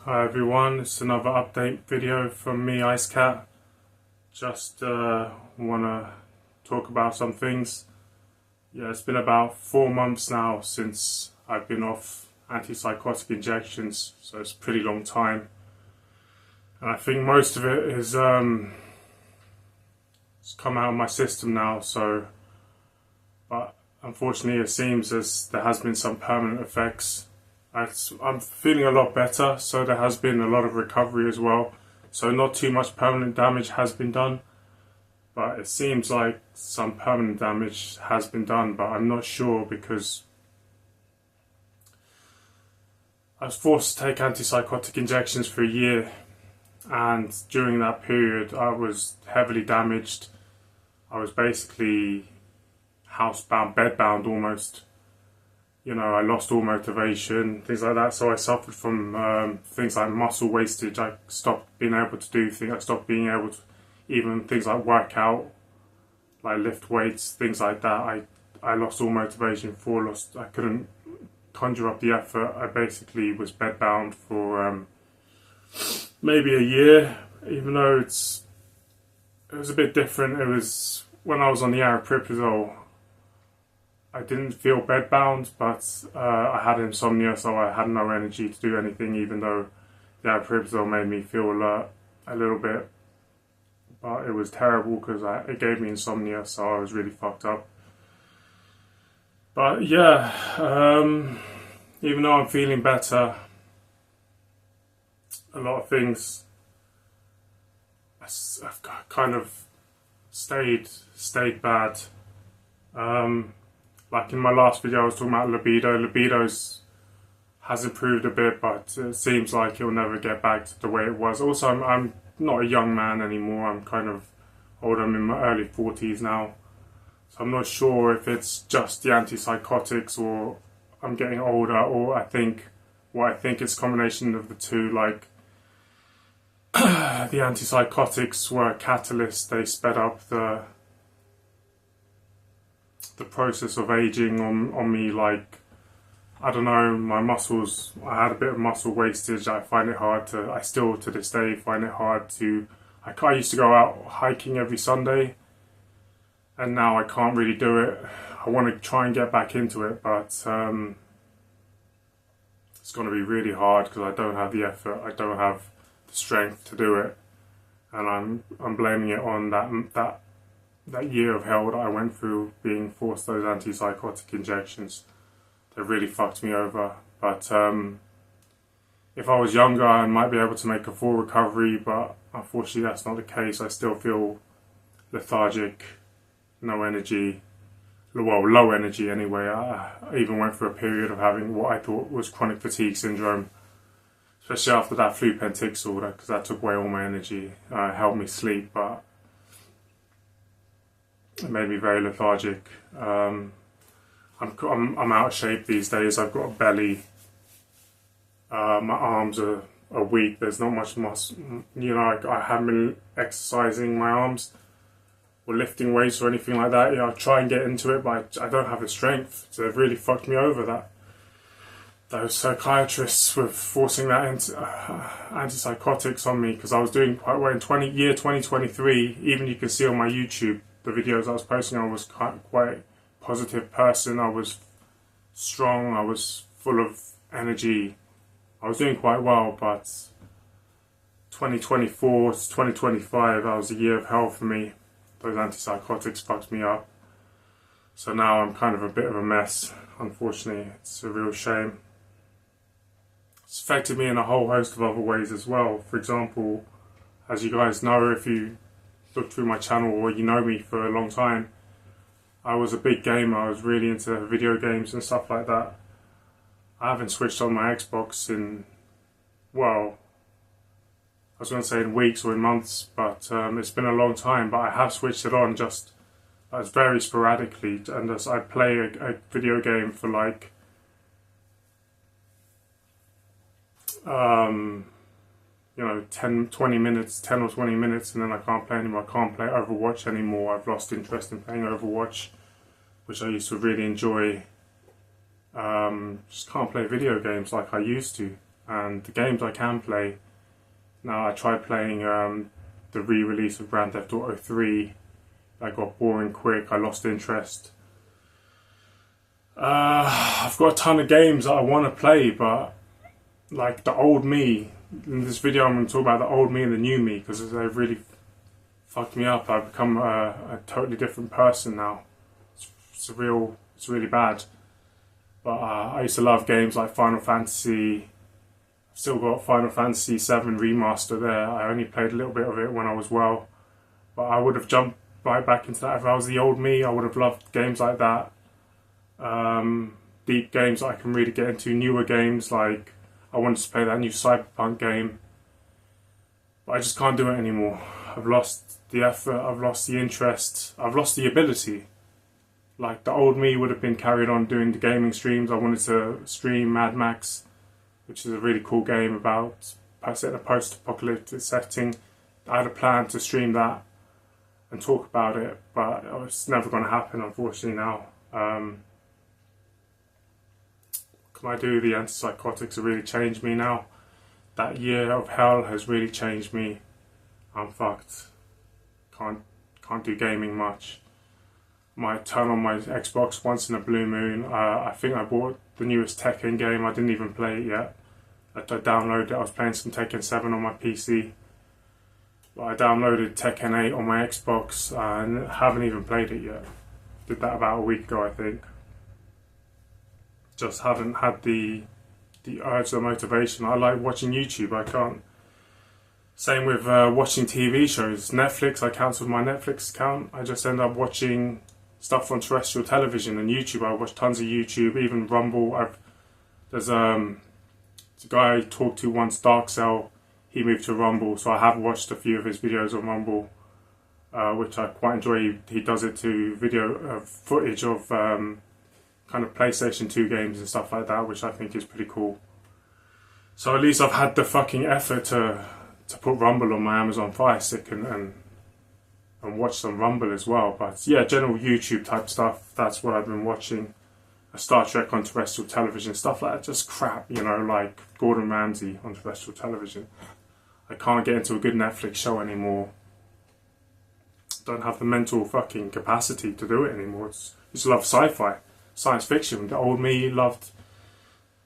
Hi everyone, it's another update video from me, Ice Cat. Just want to talk about some things. Yeah, it's been about 4 months now since I've been off antipsychotic injections, so it's a pretty long time. And I think most of it is it's come out of my system now, but unfortunately it seems as there has been some permanent effects. I'm feeling a lot better, so there has been a lot of recovery as well. So not too much permanent damage has been done, but it seems like some permanent damage has been done, but I'm not sure because I was forced to take antipsychotic injections for a year, and during that period I was heavily damaged. I was basically housebound, bedbound almost. You know, I lost all motivation, things like that. So I suffered from things like muscle wastage. I stopped being able to do things. I stopped being able to even things like work out, like lift weights, things like that. I lost all motivation I couldn't conjure up the effort. I basically was bedbound for maybe a year, even though it was a bit different. It was when I was on the aripiprazole. I didn't feel bedbound, but I had insomnia, so I had no energy to do anything, even though the aripiprazole made me feel alert a little bit. But it was terrible because it gave me insomnia, so I was really fucked up. But yeah, even though I'm feeling better, a lot of things I've kind of stayed bad. Like in my last video I was talking about libido. Has improved a bit, but it seems like it'll never get back to the way it was. Also, I'm not a young man anymore. I'm kind of old. I'm in my early 40s now. So I'm not sure if it's just the antipsychotics or I'm getting older, or I think it's a combination of the two. Like the antipsychotics were a catalyst. They sped up the process of aging on me. Like, I don't know, my muscles, I had a bit of muscle wastage. I still to this day find it hard to, I used to go out hiking every Sunday, and now I can't really do it. I want to try and get back into it, but it's going to be really hard because I don't have the effort, I don't have the strength to do it, and I'm blaming it on that year of hell that I went through being forced those antipsychotic injections. They really fucked me over. But if I was younger, I might be able to make a full recovery, but unfortunately that's not the case. I still feel lethargic, no energy, well, low energy anyway. I even went through a period of having what I thought was chronic fatigue syndrome, especially after that flupentixol, because that took away all my energy. It helped me sleep, but it made me very lethargic. I'm out of shape these days. I've got a belly. My arms are weak. There's not much muscle. You know, I haven't been exercising my arms or lifting weights or anything like that. You know, I try and get into it, but I don't have the strength. So they've really fucked me over. Those psychiatrists were forcing that into antipsychotics on me, because I was doing quite well in 2023. Even you can see on my YouTube, the videos I was posting, I was quite a positive person. I was strong, I was full of energy. I was doing quite well, but 2024 to 2025, that was a year of hell for me. Those antipsychotics fucked me up. So now I'm kind of a bit of a mess, unfortunately. It's a real shame. It's affected me in a whole host of other ways as well. For example, as you guys know, if you look through my channel or you know me for a long time, I was a big gamer. I was really into video games and stuff like that. I haven't switched on my Xbox in, well, I was going to say in weeks or in months, but it's been a long time. But I have switched it on just as very sporadically, and as I play a video game for like you know, 10 or 20 minutes, and then I can't play anymore. I can't play Overwatch anymore. I've lost interest in playing Overwatch, which I used to really enjoy. Just can't play video games like I used to. And the games I can play, now I tried playing the re-release of Grand Theft Auto 3. That got boring quick, I lost interest. I've got a ton of games that I want to play, but like the old me, in this video I'm going to talk about the old me and the new me, because they've really fucked me up. I've become a totally different person now. It's really bad. But I used to love games like Final Fantasy. I've still got Final Fantasy 7 Remaster there. I only played a little bit of it when I was well, but I would have jumped right back into that if I was the old me. I would have loved games like that. Deep games that I can really get into, newer games, like I wanted to play that new Cyberpunk game, but I just can't do it anymore. I've lost the effort, I've lost the interest, I've lost the ability. Like the old me would have been carried on doing the gaming streams. I wanted to stream Mad Max, which is a really cool game about set in a post-apocalyptic setting. I had a plan to stream that and talk about it, but it's never going to happen, unfortunately, now. Can I do the antipsychotics have really changed me now? That year of hell has really changed me. I'm fucked. Can't do gaming much. Might turn on my Xbox once in a blue moon. I think I bought the newest Tekken game. I didn't even play it yet. I downloaded it. I was playing some Tekken 7 on my PC. But I downloaded Tekken 8 on my Xbox and haven't even played it yet. Did that about a week ago, I think. Just haven't had the urge, the motivation. I like watching YouTube. I can't. Same with watching TV shows. Netflix, I cancelled my Netflix account. I just end up watching stuff on terrestrial television and YouTube. I watch tons of YouTube, even Rumble. There's a guy I talked to once, Dark Cell. He moved to Rumble, so I have watched a few of his videos on Rumble, which I quite enjoy. He does it to video footage of kind of PlayStation 2 games and stuff like that, which I think is pretty cool. So at least I've had the fucking effort to put Rumble on my Amazon Fire Stick and watch some Rumble as well. But yeah, general YouTube type stuff, that's what I've been watching. Star Trek on terrestrial television, stuff like that, just crap, you know, like Gordon Ramsay on terrestrial television. I can't get into a good Netflix show anymore. Don't have the mental fucking capacity to do it anymore. I used to love sci-fi, science fiction. The old me loved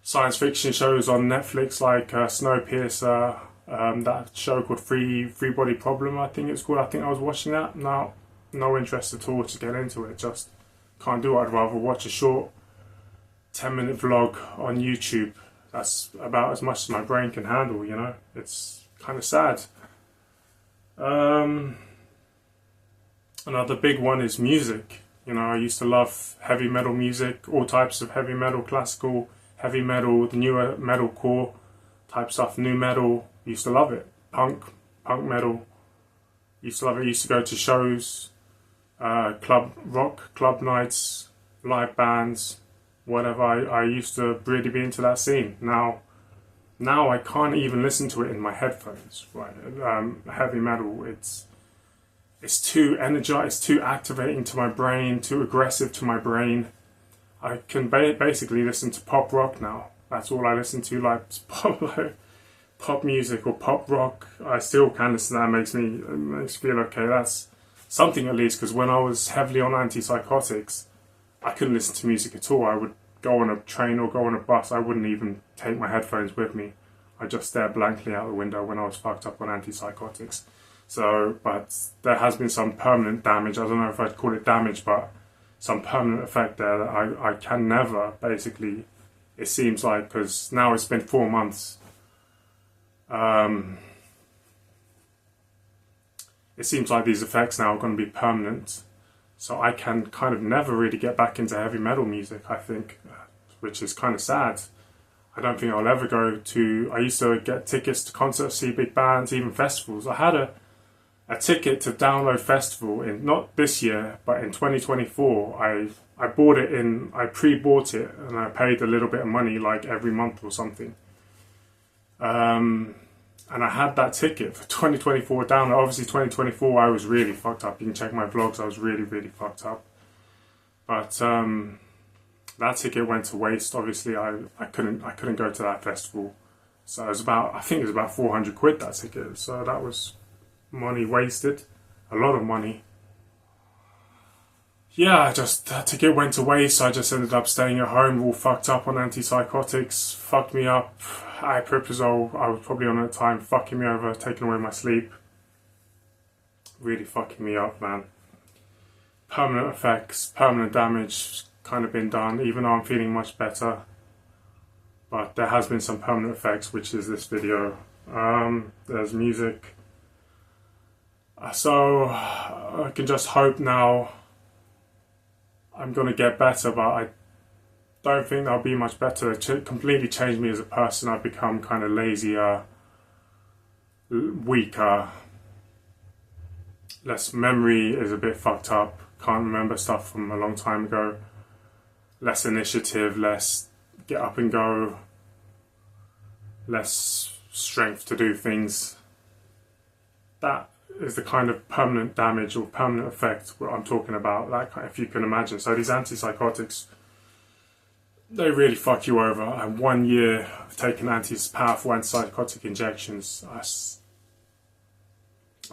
science fiction shows on Netflix like Snowpiercer, that show called Free Body Problem, I think it's called. I think I was watching that. Now, no interest at all to get into it. Just can't do it. I'd rather watch a short 10-minute vlog on YouTube. That's about as much as my brain can handle, you know. It's kind of sad. Another big one is music. You know, I used to love heavy metal music, all types of heavy metal, classical, heavy metal, the newer metalcore type stuff, new metal. Used to love it. Punk metal. Used to love it. Used to go to shows, club rock, club nights, live bands, whatever. I used to really be into that scene. Now I can't even listen to it in my headphones. Right, heavy metal. It's too energized. It's too activating to my brain. Too aggressive to my brain. I can basically listen to pop rock now. That's all I listen to, like pop music or pop rock. I still can listen to that. Makes me feel okay. That's something at least. Because when I was heavily on antipsychotics, I couldn't listen to music at all. I would go on a train or go on a bus. I wouldn't even take my headphones with me. I just stare blankly out the window when I was fucked up on antipsychotics. So, but there has been some permanent damage. I don't know if I'd call it damage, but some permanent effect there that I can never, basically, it seems like, because now it's been 4 months. It seems like these effects now are going to be permanent. So I can kind of never really get back into heavy metal music, I think, which is kind of sad. I don't think I'll ever go to... I used to get tickets to concerts, see big bands, even festivals. I had a ticket to Download Festival in, not this year, but in 2024. I bought it in... I pre-bought it and I paid a little bit of money, like every month or something. And I had that ticket for 2024 Download. Obviously 2024 I was really fucked up. You can check my vlogs, I was really, really fucked up. But that ticket went to waste. Obviously I couldn't go to that festival. So it was about, I think it was about 400 quid, that ticket. So that was money wasted, a lot of money. Yeah, that ticket went to waste. So I just ended up staying at home, all fucked up on antipsychotics, fucked me up. Aripiprazole, I was probably on at the time, fucking me over, taking away my sleep. Really fucking me up, man. Permanent effects, permanent damage kind of been done, even though I'm feeling much better. But there has been some permanent effects, which is this video. There's music. So I can just hope now I'm going to get better, but I don't think that'll be much better. It completely changed me as a person. I've become kind of lazier, weaker. Less memory is a bit fucked up. Can't remember stuff from a long time ago. Less initiative, less get up and go. Less strength to do things. That is the kind of permanent damage or permanent effect what I'm talking about, like, if you can imagine. So these antipsychotics, they really fuck you over. And 1 year of taking powerful antipsychotic injections,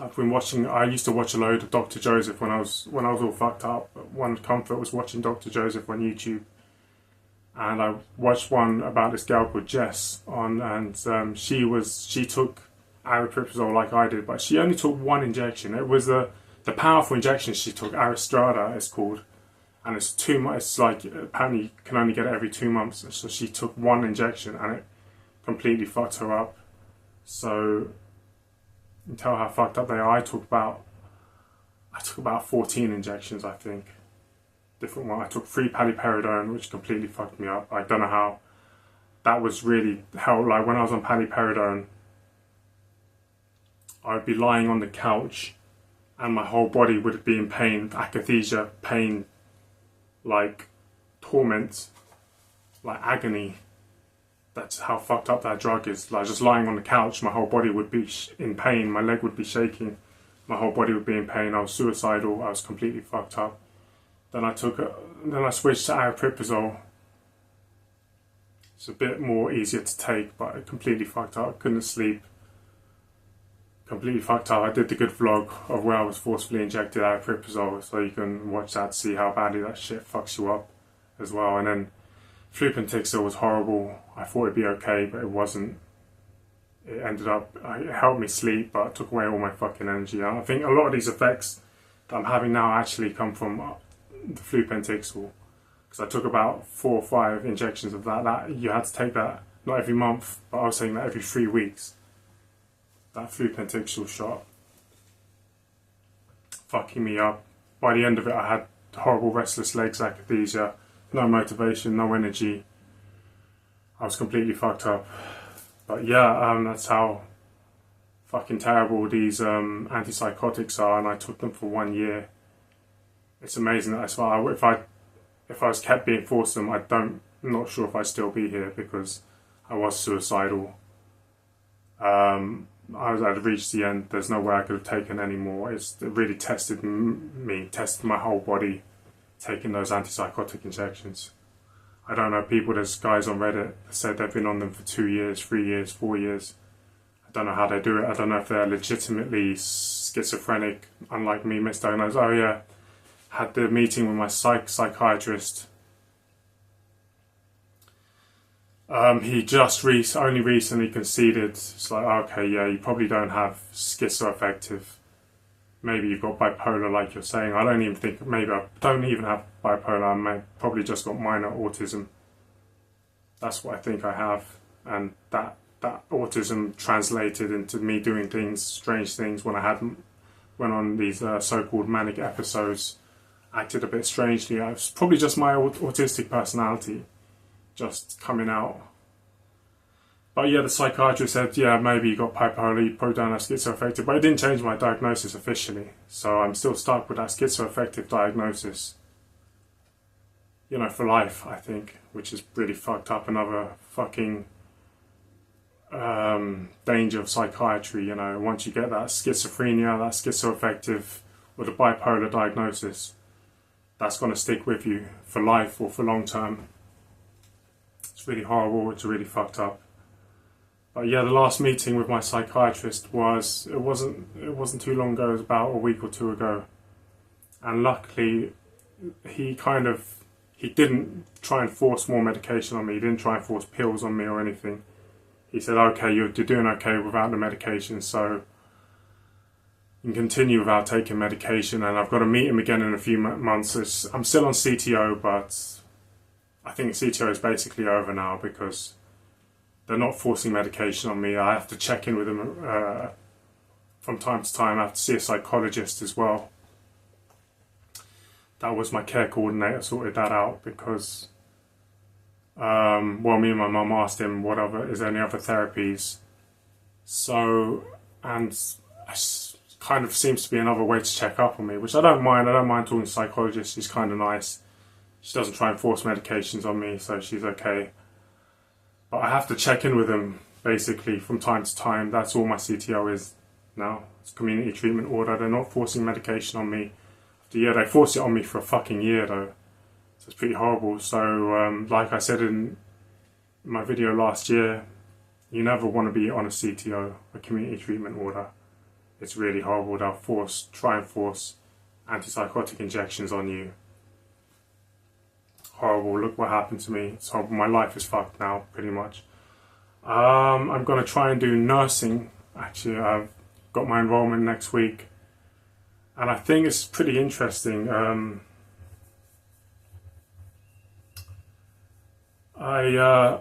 I've been watching. I used to watch a load of Dr. Joseph when I was all fucked up. One comfort was watching Dr. Joseph on YouTube, and I watched one about this girl called Jess and she took aripiprazole like I did, but she only took one injection. It was the powerful injection she took, Aristrada it's called, and it's 2 months. It's like, apparently you can only get it every 2 months. So she took one injection and it completely fucked her up. So you can tell how fucked up they are. I took about 14 injections, I think. Different one. I took 3 paliperidone, which completely fucked me up. I don't know how. That was really hell. Like when I was on paliperidone, I would be lying on the couch and my whole body would be in pain, akathisia, pain, like torment, like agony. That's how fucked up that drug is. Like just lying on the couch, my whole body would be in pain, my leg would be shaking, my whole body would be in pain. I was suicidal, I was completely fucked up. Then I switched to aripiprazole. It's a bit more easier to take, but it completely fucked up. Couldn't sleep. Completely fucked up. I did the good vlog of where I was forcefully injected aripiprazole, so you can watch that to see how badly that shit fucks you up as well. And then flupentixil was horrible. I thought it'd be okay, but it wasn't. It helped me sleep, but it took away all my fucking energy. I think a lot of these effects that I'm having now actually come from the flupentixil, because I took about 4 or 5 injections of that. You had to take that not every month, but I was taking that every 3 weeks. That flupentixil shot fucking me up. By the end of it, I had horrible restless legs, akathisia, no motivation, no energy. I was completely fucked up. But yeah, that's how fucking terrible these antipsychotics are, and I took them for 1 year. It's amazing that if I was kept being forced them, I'm not sure if I'd still be here, because I was suicidal. I'd reached the end. There's no way I could have taken any more. It really tested me, tested my whole body, taking those antipsychotic injections. I don't know, there's guys on Reddit that said they've been on them for 2 years, 3 years, 4 years. I don't know how they do it. I don't know if they're legitimately schizophrenic, unlike me, misdiagnosed. Oh yeah, had the meeting with my psychiatrist. He just only recently conceded. It's like, okay, yeah, you probably don't have schizoaffective. Maybe you've got bipolar, like you're saying. I don't even think, maybe I don't even have bipolar. I probably just got minor autism. That's what I think I have. And that autism translated into me doing strange things when I went on these so-called manic episodes. Acted a bit strangely. It's probably just my autistic personality just coming out. But yeah, the psychiatrist said, yeah, maybe you got bipolar, you probably don't have schizoaffective, but it didn't change my diagnosis officially. So I'm still stuck with that schizoaffective diagnosis, you know, for life, I think, which is really fucked up. Another fucking danger of psychiatry, you know, once you get that schizophrenia, that schizoaffective, or the bipolar diagnosis, that's going to stick with you for life or for long term. It's really horrible, it's really fucked up. But yeah, the last meeting with my psychiatrist it wasn't too long ago. It was about a week or two ago, and luckily he didn't try and force more medication on me. He didn't try and force pills on me or anything. He said, okay, you're doing okay without the medication, so you can continue without taking medication. And I've got to meet him again in a few months. I'm still on CTO, but I think CTO is basically over now because they're not forcing medication on me. I have to check in with them from time to time. I have to see a psychologist as well. That was my care coordinator sorted that out because, me and my mum asked him is there any other therapies? So, and it kind of seems to be another way to check up on me, which I don't mind. I don't mind talking to psychologists. She's kind of nice. She doesn't try and force medications on me, so she's okay. But I have to check in with them basically from time to time. That's all my CTO is now. It's community treatment order. They're not forcing medication on me. Yeah, they forced it on me for a fucking year though, so it's pretty horrible. So like I said in my video last year, you never want to be on a CTO, a community treatment order. It's really horrible. They'll try and force antipsychotic injections on you. Horrible. Look what happened to me. It's horrible. My life is fucked now, pretty much. I'm going to try and do nursing. Actually, I've got my enrollment next week. And I think it's pretty interesting. I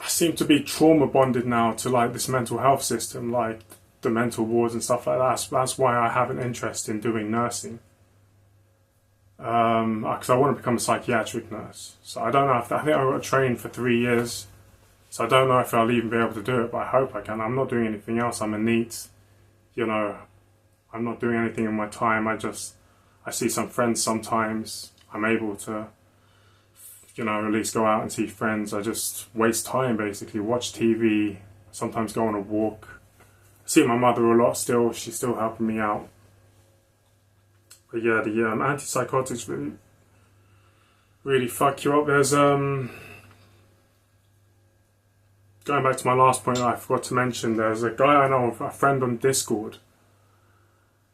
seem to be trauma bonded now to like this mental health system, like the mental wards and stuff like that. That's why I have an interest in doing nursing. Because I want to become a psychiatric nurse. So I don't know I think I've got to train for 3 years. So I don't know if I'll even be able to do it, but I hope I can. I'm not doing anything else. I'm a neat, I'm not doing anything in my time. I see some friends sometimes. I'm able to, at least go out and see friends. I just waste time basically, watch TV, sometimes go on a walk. I see my mother a lot still. She's still helping me out. But yeah, the antipsychotics really fuck you up. There's, going back to my last point I forgot to mention, there's a guy I know, a friend on Discord,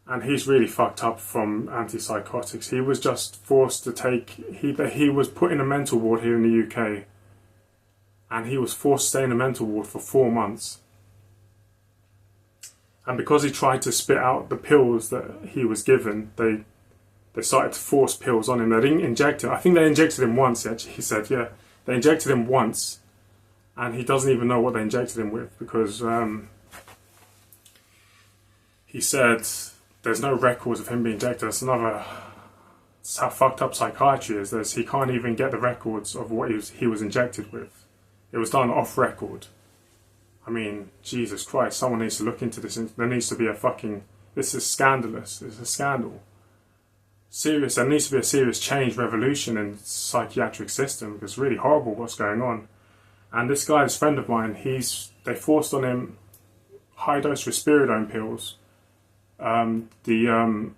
and he's really fucked up from antipsychotics. He was just forced to take, he was put in a mental ward here in the UK, and he was forced to stay in a mental ward for 4 months. And because he tried to spit out the pills that he was given, they started to force pills on him. They didn't inject him. I think they injected him once, actually. He said, yeah, they injected him once, and he doesn't even know what they injected him with because he said there's no records of him being injected. That's how fucked up psychiatry is. He can't even get the records of what he was injected with. It was done off record. I mean, Jesus Christ, someone needs to look into this. There needs to be this is scandalous. It's a scandal. Serious. There needs to be a serious change, revolution in the psychiatric system. It's really horrible what's going on. And this guy, this friend of mine, they forced on him high-dose risperidone pills. The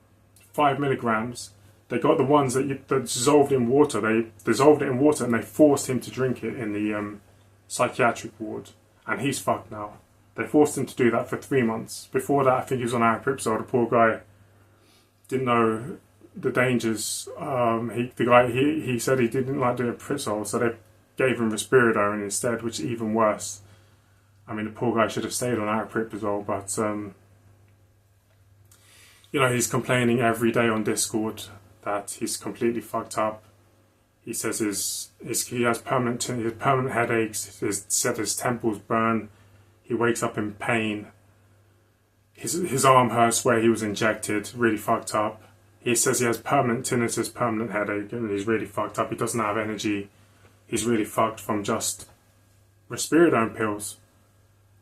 5 milligrams. They got the ones that dissolved in water. They dissolved it in water and they forced him to drink it in the psychiatric ward. And he's fucked now. They forced him to do that for 3 months. Before that, I think he was on aripiprazole. The poor guy didn't know the dangers. He said he didn't like doing aripiprazole, so they gave him risperidone instead, which is even worse. I mean, the poor guy should have stayed on aripiprazole, but he's complaining every day on Discord that he's completely fucked up. He says he has permanent headaches. His temples burn. He wakes up in pain. His arm hurts where he was injected. Really fucked up. He says he has permanent tinnitus, permanent headache, and he's really fucked up. He doesn't have energy. He's really fucked from just risperidone pills.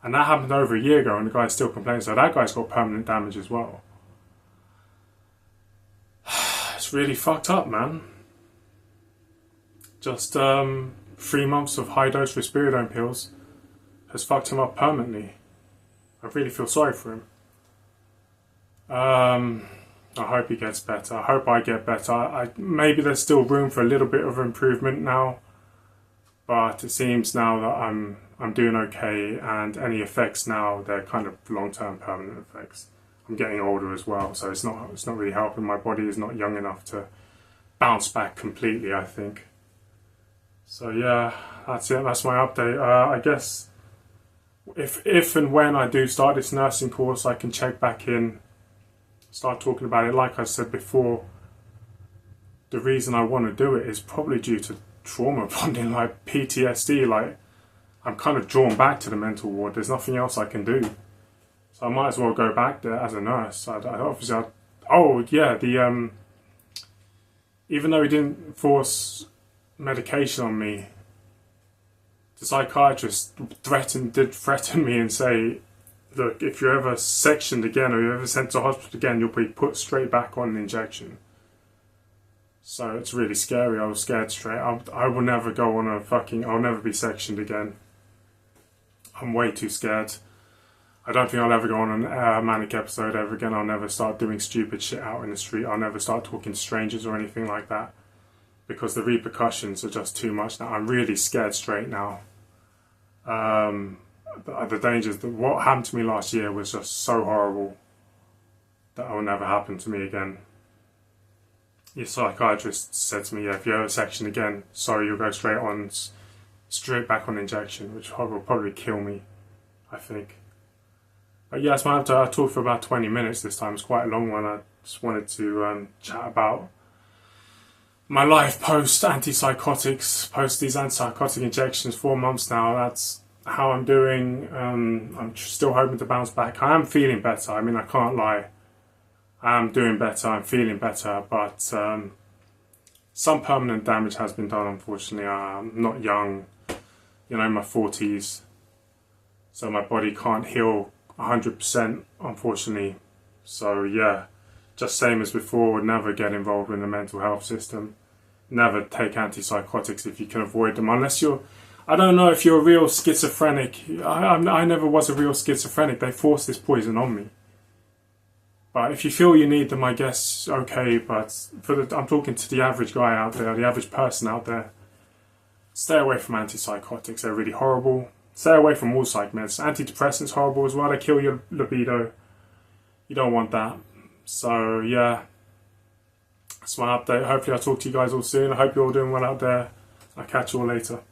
And that happened over a year ago, and the guy's still complaining. So that guy's got permanent damage as well. It's really fucked up, man. Just 3 months of high-dose risperidone pills has fucked him up permanently. I really feel sorry for him. I hope he gets better. I hope I get better. Maybe there's still room for a little bit of improvement now, but it seems now that I'm I'm doing okay, and any effects now, they're kind of long-term permanent effects. I'm getting older as well, so it's not really helping. My body is not young enough to bounce back completely, I think. So yeah, that's it. That's my update. I guess if and when I do start this nursing course, I can check back in, start talking about it. Like I said before, the reason I want to do it is probably due to trauma bonding, like PTSD. Like, I'm kind of drawn back to the mental ward. There's nothing else I can do, so I might as well go back there as a nurse. Even though he didn't force medication on me, the psychiatrist did threaten me and say, look, if you're ever sectioned again or you're ever sent to hospital again, you'll be put straight back on an injection. So it's really scary. I was scared straight. I will never go on I'll never be sectioned again. I'm way too scared. I don't think I'll ever go on a manic episode ever again. I'll never start doing stupid shit out in the street. I'll never start talking to strangers or anything like that, because the repercussions are just too much now. I'm really scared straight now. The dangers, what happened to me last year was just so horrible that it will never happen to me again. Your psychiatrist said to me, yeah, if you ever section again, sorry, you'll go straight back on injection, which will probably kill me, I think. But yes, I talked for about 20 minutes this time. It's quite a long one. I just wanted to chat about my life post antipsychotics, post these antipsychotic injections. 4 months now. That's how I'm doing. I'm still hoping to bounce back. I am feeling better. I mean, I can't lie. I am doing better. I'm feeling better, but some permanent damage has been done, unfortunately. I'm not young, in my 40s, so my body can't heal 100%, unfortunately. So yeah, just same as before, would never get involved in the mental health system. Never take antipsychotics if you can avoid them, unless I don't know if you're a real schizophrenic. I never was a real schizophrenic. They forced this poison on me. But if you feel you need them, I guess, okay. But I'm talking to the average guy out there, the average person out there. Stay away from antipsychotics. They're really horrible. Stay away from all psych meds. Antidepressants horrible as well. They kill your libido. You don't want that. So yeah, that's my update. Hopefully I'll talk to you guys all soon. I hope you're all doing well out there. I'll catch you all later.